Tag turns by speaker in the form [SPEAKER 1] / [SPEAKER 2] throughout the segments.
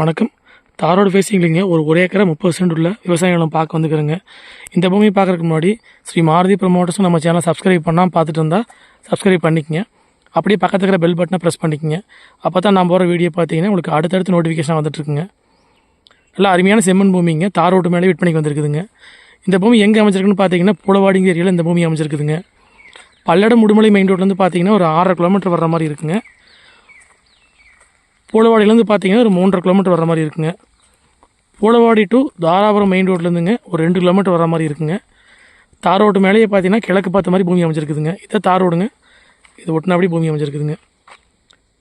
[SPEAKER 1] வணக்கம். தாரோடு ஃபேஸிங்லிங்க ஒரு ஏக்கரை 30 சென்ட் உள்ள விவசாய நிலம் பார்க்க வந்துக்கிறேங்க. இந்த பூமி பார்க்குறதுக்கு முன்னாடி ஸ்ரீ மாருதி ப்ரமோட்டர்ஸும் நம்ம சேனலை சப்ஸ்கிரைப் பண்ணாமல் பார்த்துட்டு இருந்தால் சப்ஸ்கிரைப் பண்ணிக்கங்க. அப்படியே பக்கத்தில் இருக்கிற பெல் பட்டனை ப்ரெஸ் பண்ணிக்கங்க. அப்போ தான் நான் போகிற வீடியோ பார்த்தீங்கன்னா உங்களுக்கு அடுத்தடுத்து நோட்டிஃபிகேஷன் வந்துட்டுருக்குங்க. நல்லா அருமையான செம்மண் பூமிங்க. தாரோட்டு மேலே விற்பனைக்கு வந்திருக்குதுங்க. இந்த பூமி எங்கே அமைச்சிருக்குன்னு பார்த்தீங்கன்னா பூளவாடிங்கிற ஏரியாவில் இந்த பூமி அமைச்சிருக்குதுங்க. பல்லடம் முடுமலை மெயின் ரோட்லேருந்து பார்த்தீங்கன்னா ஒரு 6 கிலோமீட்டர் வர்ற மாதிரி இருக்குங்க. பூளவாடியிலேருந்து பார்த்தீங்கன்னா ஒரு 3.5 கிலோமீட்டர் வர மாதிரி இருக்குங்க. பூளவாடி டு தாராபுரம் மெயின் ரோட்லேருந்துங்க ஒரு 2 கிலோமீட்டர் வர மாதிரி இருக்குங்க. தார் ரோட்டு மேலேயே பார்த்தீங்கன்னா கிழக்கு பார்த்த மாதிரி பூமி அமைச்சிருக்குதுங்க. இதை தார் ரோடுங்க. இது ஒட்டினபடி பூமி அமைச்சிருக்குதுங்க.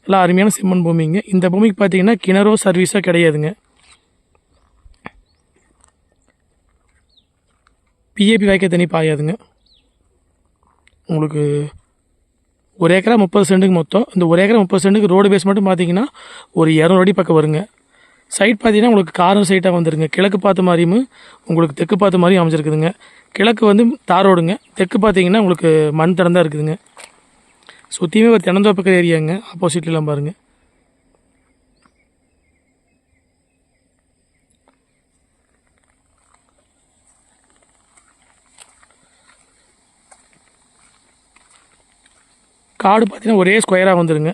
[SPEAKER 1] எல்லாம் அருமையான செம்மண் பூமிங்க. இந்த பூமிக்கு பார்த்தீங்கன்னா கிணறோ சர்வீஸோ கிடையாதுங்க. பிஏபி வாய்க்க தண்ணி பாயாதுங்க. உங்களுக்கு ஒரு ஏக்கரா 30 சென்ட்டுக்கு மொத்தம். இந்த ஒரு ஏக்கரா 30 சென்ட்டுக்கு ரோடு பேஸ் மட்டும் பார்த்தீங்கன்னா ஒரு 200 அடி பக்கம் வருங்க. சைட் பார்த்தீங்கன்னா உங்களுக்கு கார்னர் சைட்டாக வந்துருங்க. கிழக்கு பார்த்த மாதிரியும் உங்களுக்கு தெற்கு பார்த்த மாதிரியும் அமைச்சிருக்குதுங்க. கிழக்கு வந்து தார் ரோடுங்க. தெற்கு பார்த்தீங்கன்னா உங்களுக்கு மண் தடம் தான் இருக்குதுங்க. சுற்றியுமே ஒரு தென்னந்தோப்புக்கிற ஏரியாங்க. ஆப்போசிட்லாம் பாருங்கள். காடு பார்த்தீங்கன்னா ஒரே ஸ்கொயராக வந்துடுங்க.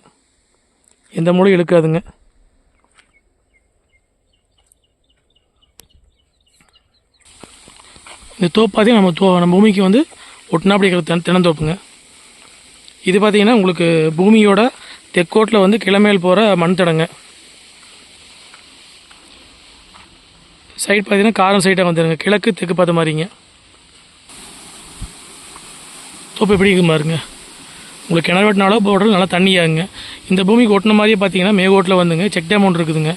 [SPEAKER 1] எந்த மூலையும் இழுக்காதுங்க. இந்த தோப்பு பார்த்தீங்கன்னா நம்ம பூமிக்கு வந்து ஒட்டினாப்படி இருக்கிற தென்னந்தோப்புங்க. இது பார்த்தீங்கன்னா உங்களுக்கு பூமியோட தெற்கோட்டில் வந்து கிளமேல் போகிற மண் தடங்க. சைட் பார்த்தீங்கன்னா காரம் சைட்டாக வந்துடுங்க. கிழக்கு தெற்கு பார்த்த மாதிரிங்க. தோப்பு எப்படி இருக்கு பாருங்க. உங்களுக்கு கிணறு வெட்டினாலோ போர்டில் நல்லா தண்ணியாகுங்க. இந்த பூமிக்கு ஒட்டின மாதிரியே பார்த்தீங்கன்னா மேகோட்டில் வந்துங்க செக் டேம் ஒன்று இருக்குதுங்க.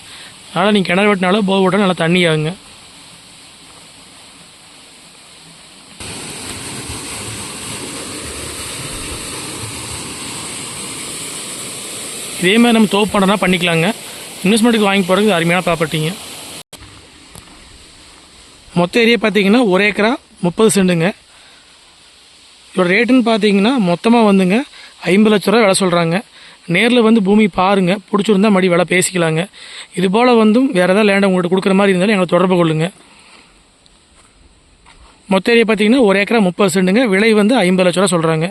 [SPEAKER 1] அதனால் நீங்கள் கிணறு வெட்டினாலோ போர் போட்டாலும் நல்லா தண்ணியாகுங்க. இதே மாதிரி நம்ம தோப்பு பண்ணுறனா பண்ணிக்கலாங்க. இன்வெஸ்ட்மெண்ட்டுக்கு வாங்கி போகிறதுக்கு அருமையான ப்ராப்பர்ட்டிங்க. மொத்த ஏரியா பார்த்தீங்கன்னா ஒரு ஏக்கரா 30 சென்ட்டுங்க. இதோட ரேட்டுன்னு பார்த்தீங்கன்னா மொத்தமாக வந்துங்க 50 லட்ச ரூபா விலை சொல்கிறாங்க. நேரில் வந்து பூமி பாருங்கள். பிடிச்சிருந்தா மறுபடி விலை பேசிக்கலாங்க. இது போல் வந்தும் வேறு ஏதாவது லேண்டை உங்கள்கிட்ட கொடுக்குற மாதிரி இருந்தாலும் எங்களை தொடர்பு கொள்ளுங்க. மொத்த ஏரியா பார்த்தீங்கன்னா ஒரு ஏக்கரா 30 சென்ட்டுங்க. விலை வந்து 50 லட்ச ரூபா சொல்கிறாங்க.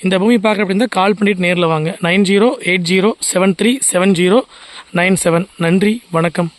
[SPEAKER 1] இந்த பூமி பார்க்குற அப்படின்னா கால் பண்ணிவிட்டு நேரில் வாங்க. 9080737097. நன்றி, வணக்கம்.